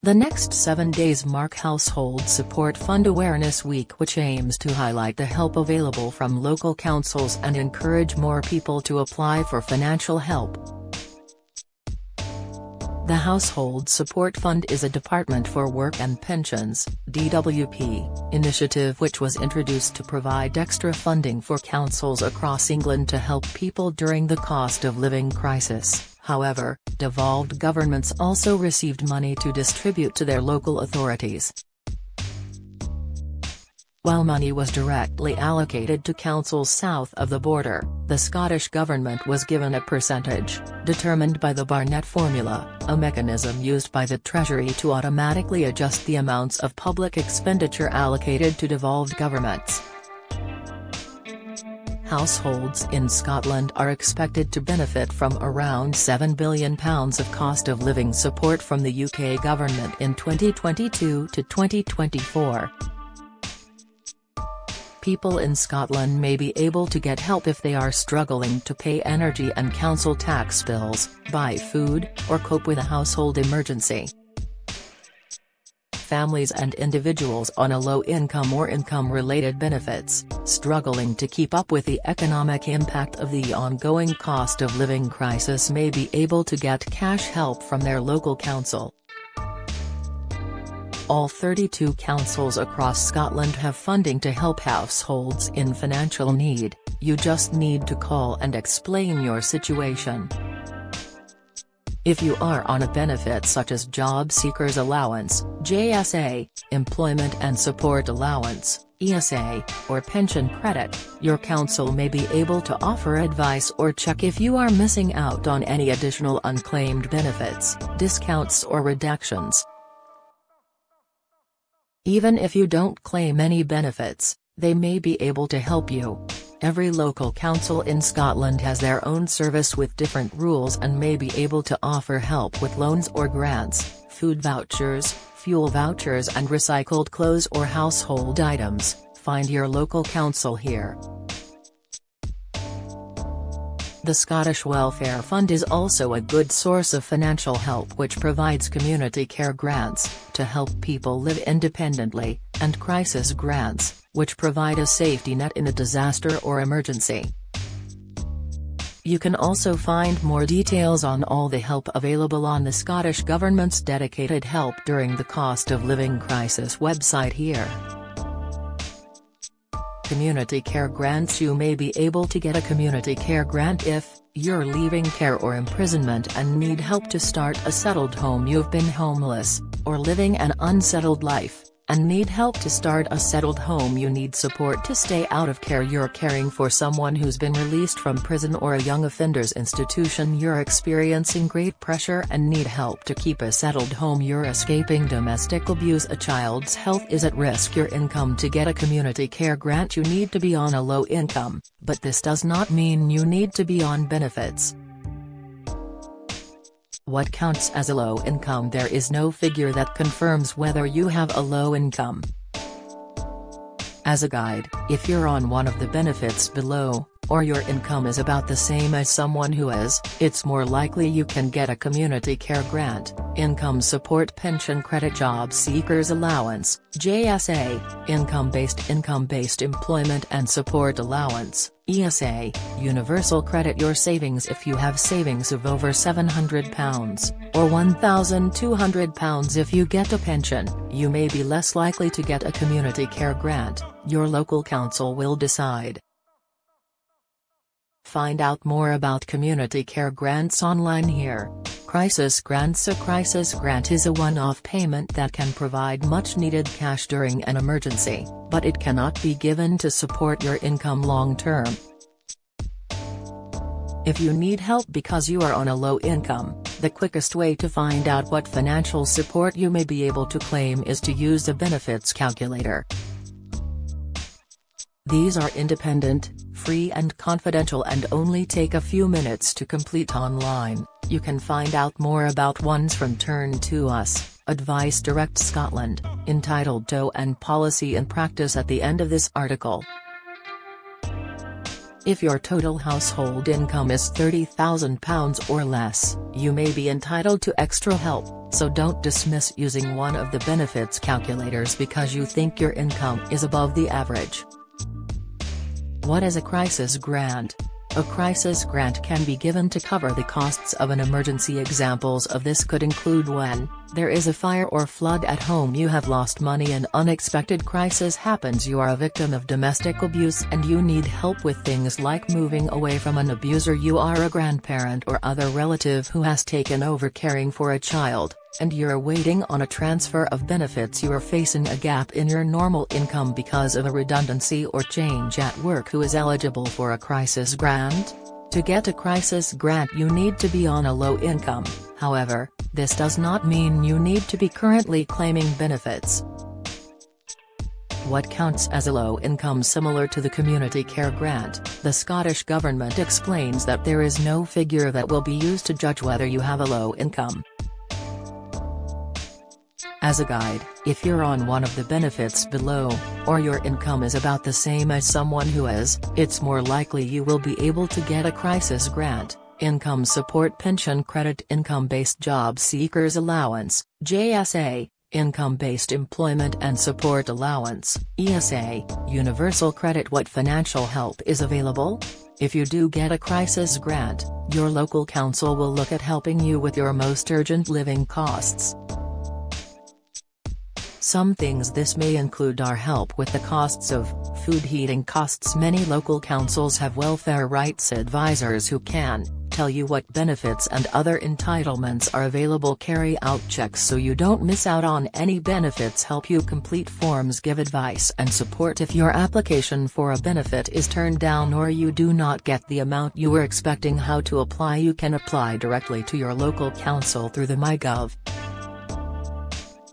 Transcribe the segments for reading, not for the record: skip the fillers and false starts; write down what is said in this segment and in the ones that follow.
The next 7 days mark Household Support Fund Awareness Week, which aims to highlight the help available from local councils and encourage more people to apply for financial help. The Household Support Fund is a Department for Work and Pensions (DWP) initiative which was introduced to provide extra funding for councils across England to help people during the cost of living crisis. However, devolved governments also received money to distribute to their local authorities. While money was directly allocated to councils south of the border, the Scottish Government was given a percentage, determined by the Barnett Formula, a mechanism used by the Treasury to automatically adjust the amounts of public expenditure allocated to devolved governments. Households in Scotland are expected to benefit from around £7 billion of cost of living support from the UK government in 2022 to 2024. People in Scotland may be able to get help if they are struggling to pay energy and council tax bills, buy food, or cope with a household emergency. Families and individuals on a low income or income-related benefits, struggling to keep up with the economic impact of the ongoing cost of living crisis may be able to get cash help from their local council. All 32 councils across Scotland have funding to help households in financial need. You just need to call and explain your situation. If you are on a benefit such as Job Seekers Allowance, JSA, Employment and Support Allowance, ESA, or pension credit, your council may be able to offer advice or check if you are missing out on any additional unclaimed benefits, discounts or reductions. Even if you don't claim any benefits, they may be able to help you. Every local council in Scotland has their own service with different rules and may be able to offer help with loans or grants, food vouchers, fuel vouchers and recycled clothes or household items. Find your local council here. The Scottish Welfare Fund is also a good source of financial help which provides community care grants, to help people live independently, and crisis grants, which provide a safety net in a disaster or emergency. You can also find more details on all the help available on the Scottish Government's dedicated Help During the Cost of Living Crisis website here. Community care grants. You may be able to get a community care grant if you're leaving care or imprisonment and need help to start a settled home. You've been homeless, or living an unsettled life, and need help to start a settled home. You need support to stay out of care. You're caring for someone who's been released from prison or a young offenders institution. You're experiencing great pressure and need help to keep a settled home. You're escaping domestic abuse. A child's health is at risk. Your income. To get a community care grant you need to be on a low income, but this does not mean you need to be on benefits. What counts as a low income? There is no figure that confirms whether you have a low income. As a guide, if you're on one of the benefits below, or your income is about the same as someone who is, it's more likely you can get a community care grant, income support, pension credit, job seekers allowance, JSA, income-based employment and support allowance, ESA, universal credit. Your savings. If you have savings of over £700, or £1,200 if you get a pension, you may be less likely to get a community care grant. Your local council will decide. Find out more about community care grants online here. Crisis grants. A crisis grant is a one-off payment that can provide much-needed cash during an emergency, but it cannot be given to support your income long-term. If you need help because you are on a low income, the quickest way to find out what financial support you may be able to claim is to use a benefits calculator. These are independent, free and confidential and only take a few minutes to complete online. You can find out more about ones from Turn to Us, Advice Direct Scotland, entitled TO and Policy in Practice at the end of this article. If your total household income is £30,000 or less, you may be entitled to extra help. so don't dismiss using one of the benefits calculators because you think your income is above the average. What is a crisis grant? A crisis grant can be given to cover the costs of an emergency. Examples of this could include when there is a fire or flood at home, you have lost money, an unexpected crisis happens, you are a victim of domestic abuse and you need help with things like moving away from an abuser, you are a grandparent or other relative who has taken over caring for a child, and you're waiting on a transfer of benefits, you are facing a gap in your normal income because of a redundancy or change at work. Who is eligible for a crisis grant? To get a crisis grant you need to be on a low income, however, this does not mean you need to be currently claiming benefits. What counts as a low income? Similar to the Community Care Grant, the Scottish Government explains that there is no figure that will be used to judge whether you have a low income. As a guide, if you're on one of the benefits below, or your income is about the same as someone who is, it's more likely you will be able to get a crisis grant. Income Support Pension Credit, Income-Based Job Seekers Allowance, JSA, Income-Based Employment and Support Allowance, ESA, Universal Credit. What financial help is available? If you do get a crisis grant, your local council will look at helping you with your most urgent living costs. Some things this may include are help with the costs of food, heating costs. Many local councils have welfare rights advisors who can tell you what benefits and other entitlements are available. Carry out checks so you don't miss out on any benefits. Help you complete forms. Give advice and support if your application for a benefit is turned down or you do not get the amount you were expecting. How to apply? You can apply directly to your local council through the MyGov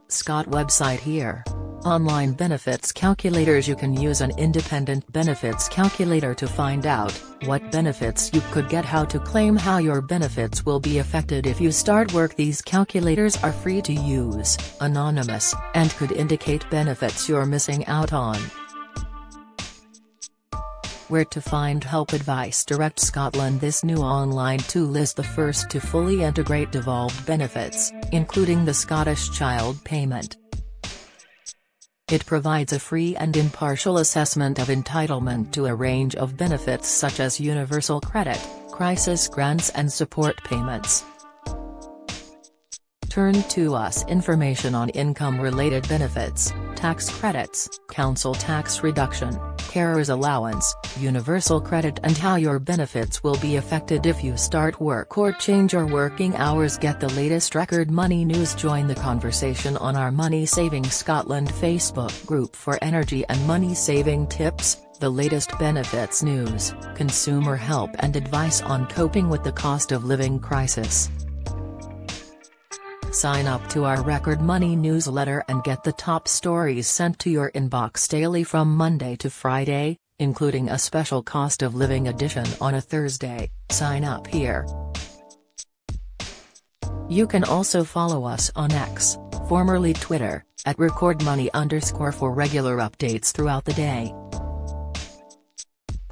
Scot website here. Online benefits calculators. You can use an independent benefits calculator to find out what benefits you could get, how to claim, how your benefits will be affected if you start work. These calculators are free to use, anonymous, and could indicate benefits you're missing out on. Where to find help? Advice Direct Scotland. This new online tool is the first to fully integrate devolved benefits, including the Scottish Child Payment. It provides a free and impartial assessment of entitlement to a range of benefits such as universal credit, crisis grants and support payments. Turn to us. Information on income-related benefits, tax credits, council tax reduction, carer's allowance, universal credit and how your benefits will be affected if you start work or change your working hours. Get the latest record money news. Join the conversation on our Money Saving Scotland Facebook group for energy and money saving tips, the latest benefits news, consumer help and advice on coping with the cost of living crisis. Sign up to our Record Money newsletter and get the top stories sent to your inbox daily from Monday to Friday, including a special cost of living edition on a Thursday. Sign up here. You can also follow us on X, formerly Twitter, at @recordmoney_ for regular updates throughout the day.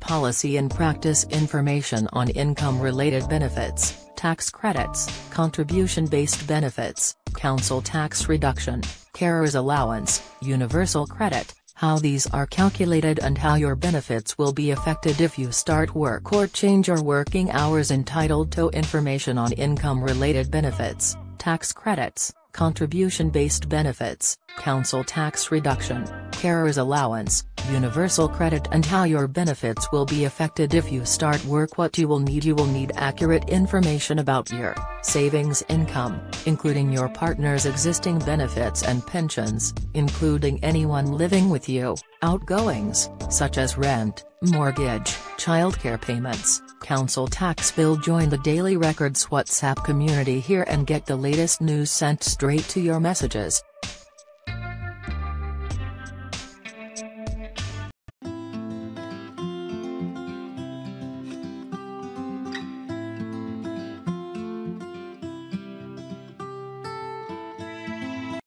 Policy and practice information on income-related benefits, tax credits, contribution-based benefits, council tax reduction, carer's allowance, universal credit, how these are calculated and how your benefits will be affected if you start work or change your working hours. Entitled to information on income-related benefits, tax credits, contribution-based benefits, council tax reduction, carer's allowance, universal credit and how your benefits will be affected if you start work. What you will need accurate information about your savings income, including your partner's existing benefits and pensions, including anyone living with you, outgoings, such as rent, mortgage, childcare payments, council tax bill. Join the Daily Records WhatsApp community here and get the latest news sent straight to your messages.